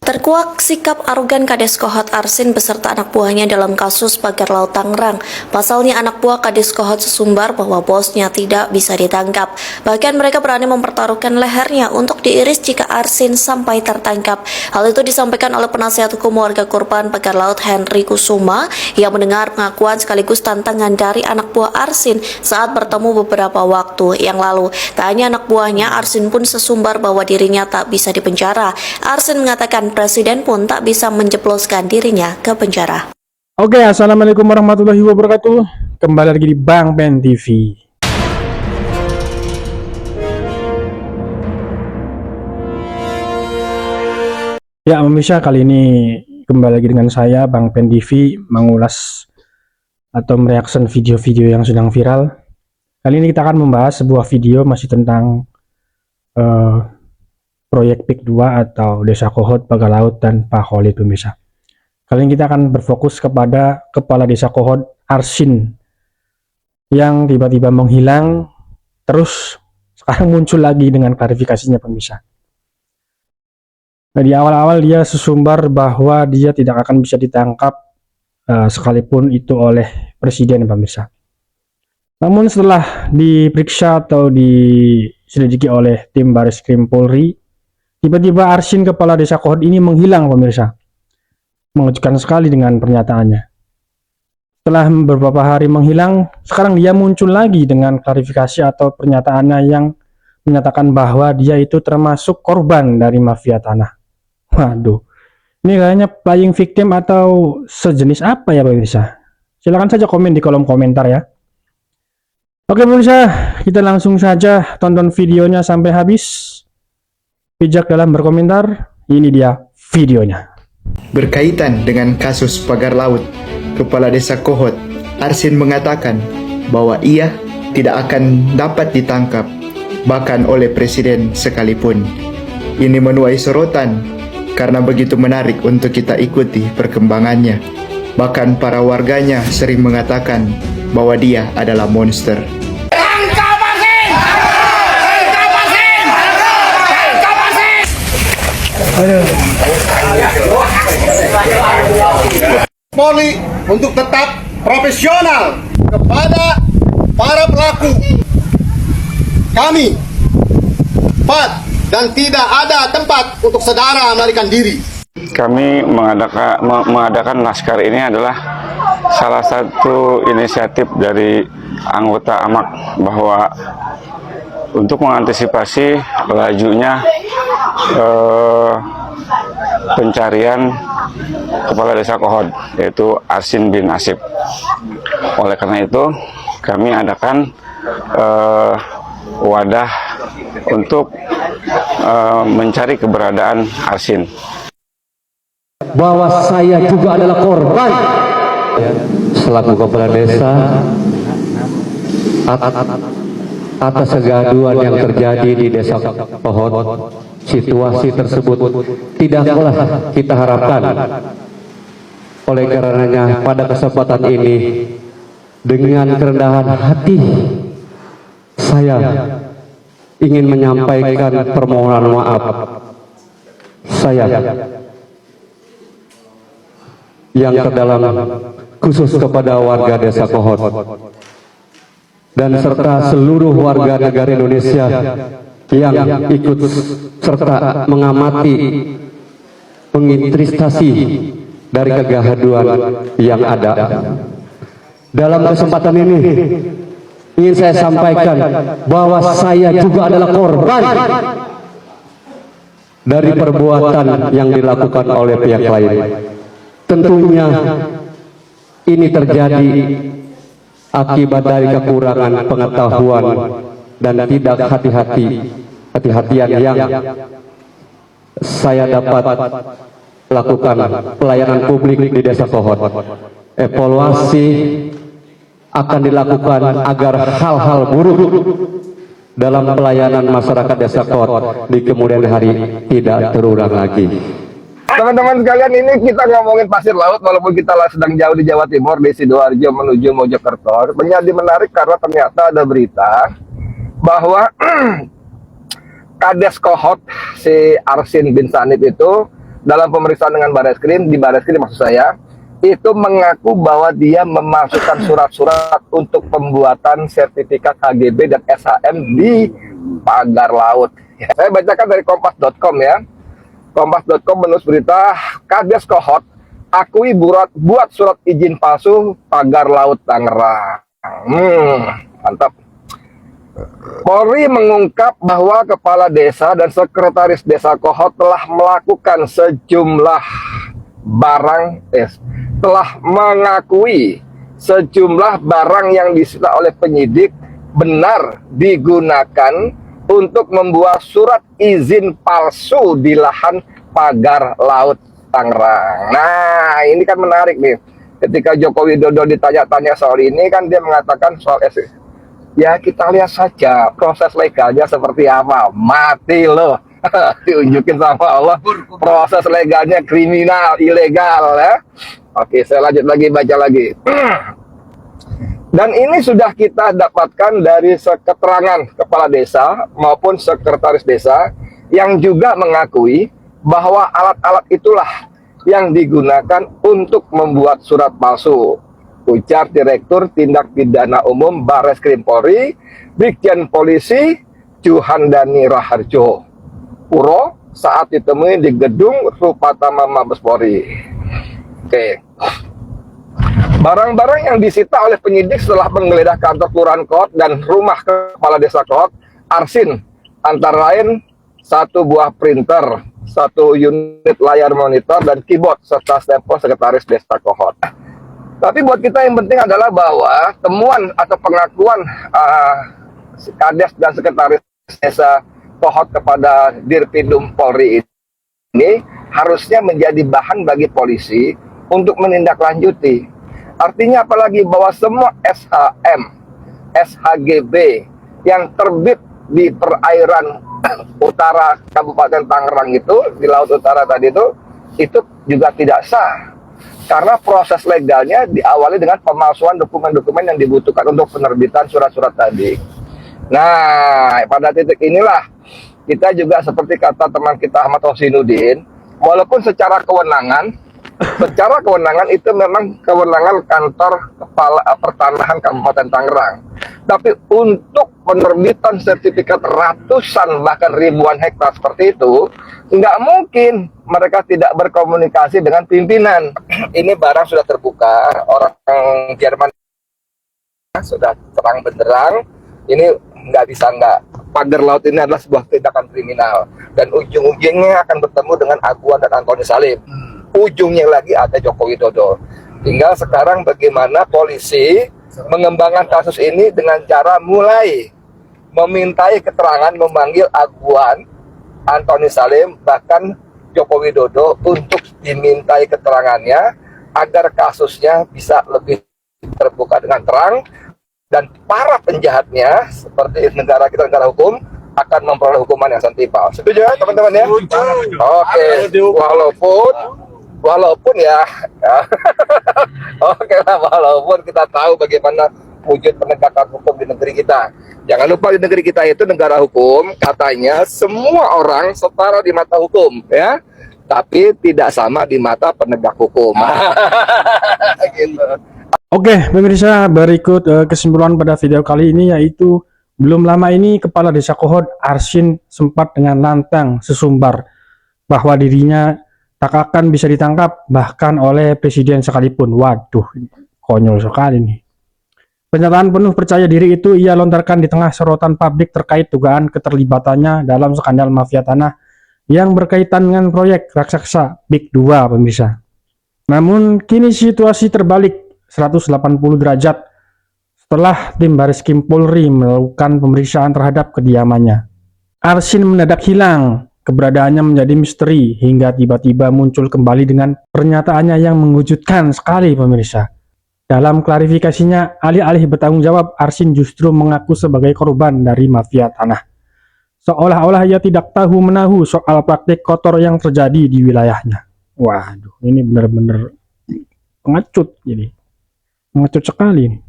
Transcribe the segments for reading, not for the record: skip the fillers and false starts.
Terkuak sikap arogan Kades Kohot Arsin beserta anak buahnya dalam kasus pagar laut Tangerang. Pasalnya anak buah Kades Kohot sesumbar bahwa bosnya tidak bisa ditangkap. Bahkan mereka berani mempertaruhkan lehernya untuk diiris jika Arsin sampai tertangkap. Hal itu disampaikan oleh penasihat hukum warga korban pagar laut Henry Kusuma yang mendengar pengakuan sekaligus tantangan dari anak buah Arsin saat bertemu beberapa waktu yang lalu. Tak hanya anak buahnya, Arsin pun sesumbar bahwa dirinya tak bisa dipenjara. Arsin mengatakan Presiden pun tak bisa menjebloskan dirinya ke penjara. Oke, assalamualaikum warahmatullahi wabarakatuh. Kembali lagi di Bang Pen TV. Ya, pemirsa, kali ini kembali lagi dengan saya Bang Pen TV mengulas atau mereaction video-video yang sedang viral. Kali ini kita akan membahas sebuah video masih tentang proyek PIK 2 atau Desa Kohot, Pagar Laut, dan Pak Khalid, pemirsa. Kali ini kita akan berfokus kepada Kepala Desa Kohot Arsin yang tiba-tiba menghilang, terus sekarang muncul lagi dengan klarifikasinya, pemirsa. Nah, di awal-awal dia sesumbar bahwa dia tidak akan bisa ditangkap sekalipun itu oleh Presiden, pemirsa. Namun setelah diperiksa atau diselidiki oleh tim Bareskrim Polri, tiba-tiba Arsin Kepala Desa Kohot ini menghilang, pemirsa. Mengejutkan sekali dengan pernyataannya. Setelah beberapa hari menghilang, sekarang dia muncul lagi dengan klarifikasi atau pernyataannya yang menyatakan bahwa dia itu termasuk korban dari mafia tanah. Waduh, ini kayaknya playing victim atau sejenis apa ya, pemirsa? Silahkan saja komen di kolom komentar ya. Oke, pemirsa, kita langsung saja tonton videonya sampai habis. Bijak dalam berkomentar, ini dia videonya. Berkaitan dengan kasus pagar laut, Kepala Desa Kohot Arsin mengatakan bahwa ia tidak akan dapat ditangkap, bahkan oleh Presiden sekalipun. Ini menuai sorotan karena begitu menarik untuk kita ikuti perkembangannya. Bahkan para warganya sering mengatakan bahwa dia adalah monster. Polri untuk tetap profesional kepada para pelaku. Kami dan tidak ada tempat untuk saudara melarikan diri. Kami mengadakan laskar ini adalah salah satu inisiatif dari anggota AMAK bahwa untuk mengantisipasi lajunya pencarian Kepala Desa Kohot, yaitu Arsin bin Asib. Oleh karena itu kami adakan wadah untuk mencari keberadaan Arsin. Bahwa saya juga adalah korban selaku kepala desa atas kegaduhan yang terjadi di Desa Kohot. Situasi tersebut tidaklah kita harapkan. Oleh karenanya pada kesempatan ini dengan kerendahan hati saya ingin menyampaikan permohonan maaf saya yang terdalam khusus kepada warga Desa Kohot dan serta seluruh warga negara Indonesia yang ikut serta mengamati penginvestasi dari kegaduhan yang ada. Dalam kesempatan ini ingin saya sampaikan bahwa saya juga adalah korban dari perbuatan yang dilakukan oleh pihak lain. Tentunya ini terjadi akibat dari kekurangan pengetahuan dan tidak hati-hatian yang saya dapat lakukan pelayanan publik di Desa Kohot. Evaluasi akan dilakukan agar hal-hal buruk dalam pelayanan masyarakat Desa Kohot di kemudian hari tidak terulang lagi. Teman-teman sekalian, ini kita ngomongin pasir laut walaupun kita sedang jauh di Jawa Timur, di Sidoarjo menuju Mojokerto. Menjadi menarik karena ternyata ada berita bahwa Kades Kohot si Arsin bin Sanib itu dalam pemeriksaan dengan Barreskrim, di Barreskrim maksud saya, itu mengaku bahwa dia memasukkan surat-surat untuk pembuatan sertifikat HGB dan SHM di pagar laut. Ya, saya bacakan dari kompas.com ya. Kompas.com menulis berita, Kades Kohot akui buat surat izin palsu pagar laut Tangerang. Mantap. Polri mengungkap bahwa kepala desa dan sekretaris desa Kohot telah melakukan sejumlah telah mengakui sejumlah barang yang disita oleh penyidik benar digunakan untuk membuat surat izin palsu di lahan pagar laut Tangerang. Nah, ini kan menarik nih. Ketika Joko Widodo ditanya-tanya soal ini, kan dia mengatakan soal ya kita lihat saja proses legalnya seperti apa. Mati loh. Diunjukin sama Allah proses legalnya kriminal, ilegal ya. Oke, saya lanjut lagi, baca lagi. Dan ini sudah kita dapatkan dari keterangan kepala desa maupun sekretaris desa yang juga mengakui bahwa alat-alat itulah yang digunakan untuk membuat surat palsu. Ujar Direktur Tindak Pidana Umum Barreskrim Polri, Brigjen Polisi Juhandani Raharjo Puro saat ditemui di gedung Rupatama Mabes Polri. Oke. Barang-barang yang disita oleh penyidik setelah menggeledah kantor Kelurahan Kohot dan rumah Kepala Desa Kohot, Arsin, antara lain 1 buah printer, 1 unit layar monitor, dan keyboard, serta stempel sekretaris Desa Kohot. Tapi buat kita yang penting adalah bahwa temuan atau pengakuan Kades dan sekretaris Desa Kohot kepada Dirpidum Polri ini harusnya menjadi bahan bagi polisi untuk menindaklanjuti. Artinya apalagi bahwa semua SHM, SHGB yang terbit di perairan utara Kabupaten Tangerang itu, di Laut Utara tadi itu juga tidak sah. Karena proses legalnya diawali dengan pemalsuan dokumen-dokumen yang dibutuhkan untuk penerbitan surat-surat tadi. Nah, pada titik inilah kita juga seperti kata teman kita Ahmad Hosinuddin, walaupun secara kewenangan itu memang kewenangan kantor Kepala Pertanahan Kabupaten Tangerang. Tapi untuk penerbitan sertifikat ratusan bahkan ribuan hektar seperti itu, nggak mungkin mereka tidak berkomunikasi dengan pimpinan. Ini barang sudah terbuka, orang Jerman sudah terang benderang, ini nggak bisa nggak. Pagar laut ini adalah sebuah tindakan kriminal dan ujung-ujungnya akan bertemu dengan Aguan dan Antoni Salim. Ujungnya lagi ada Joko Widodo. Tinggal sekarang bagaimana polisi mengembangkan kasus ini dengan cara mulai memintai keterangan, memanggil Aguan, Antoni Salim, bahkan Joko Widodo untuk dimintai keterangannya agar kasusnya bisa lebih terbuka dengan terang. Dan para penjahatnya, seperti negara kita, negara hukum, akan memperoleh hukuman yang setimpal. Setuju ya teman-teman ya? Oke, walaupun ya, oke lah, walaupun kita tahu bagaimana wujud penegakan hukum di negeri kita. Jangan lupa di negeri kita itu negara hukum, katanya semua orang setara di mata hukum, ya. Tapi tidak sama di mata penegak hukum. Gitu. Oke, pemirsa, berikut kesimpulan pada video kali ini, yaitu belum lama ini Kepala Desa Kohot Arsin sempat dengan lantang sesumbar bahwa dirinya tak akan bisa ditangkap bahkan oleh presiden sekalipun. Waduh, konyol sekali nih. Pernyataan penuh percaya diri itu ia lontarkan di tengah sorotan publik terkait dugaan keterlibatannya dalam skandal mafia tanah yang berkaitan dengan proyek raksasa Big 2, pemirsa. Namun kini situasi terbalik 180 derajat setelah tim Barreskrim Polri melakukan pemeriksaan terhadap kediamannya. Arsin mendadak hilang, keberadaannya menjadi misteri hingga tiba-tiba muncul kembali dengan pernyataannya yang mengejutkan sekali, pemirsa. Dalam klarifikasinya, alih-alih bertanggung jawab, Arsin justru mengaku sebagai korban dari mafia tanah. Seolah-olah ia tidak tahu menahu soal praktik kotor yang terjadi di wilayahnya. Waduh, ini benar-benar pengecut jadi. Mengecut sekali nih.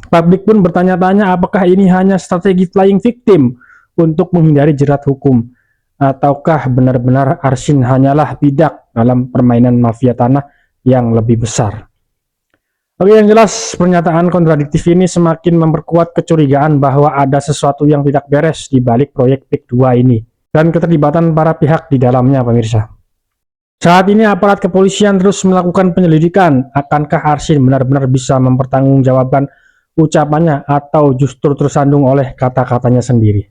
Publik pun bertanya-tanya apakah ini hanya strategi flying victim untuk menghindari jerat hukum. Ataukah benar-benar Arsin hanyalah bidak dalam permainan mafia tanah yang lebih besar? Oke, yang jelas pernyataan kontradiktif ini semakin memperkuat kecurigaan bahwa ada sesuatu yang tidak beres di balik proyek PIK 2 ini dan keterlibatan para pihak di dalamnya, pemirsa. Saat ini aparat kepolisian terus melakukan penyelidikan, akankah Arsin benar-benar bisa mempertanggungjawabkan ucapannya atau justru tersandung oleh kata-katanya sendiri.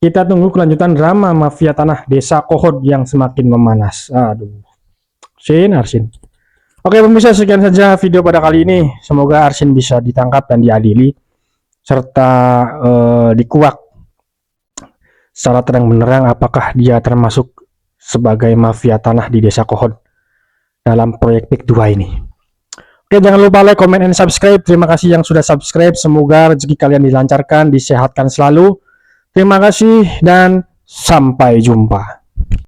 Kita tunggu kelanjutan drama mafia tanah Desa Kohod yang semakin memanas. Aduh, Arsin. Oke pemirsa, sekian saja video pada kali ini. Semoga Arsin bisa ditangkap dan diadili serta dikuak secara terang benderang apakah dia termasuk sebagai mafia tanah di Desa Kohod dalam proyek PIK 2 ini. Oke, jangan lupa like, comment, and subscribe. Terima kasih yang sudah subscribe. Semoga rezeki kalian dilancarkan, disehatkan selalu. Terima kasih dan sampai jumpa.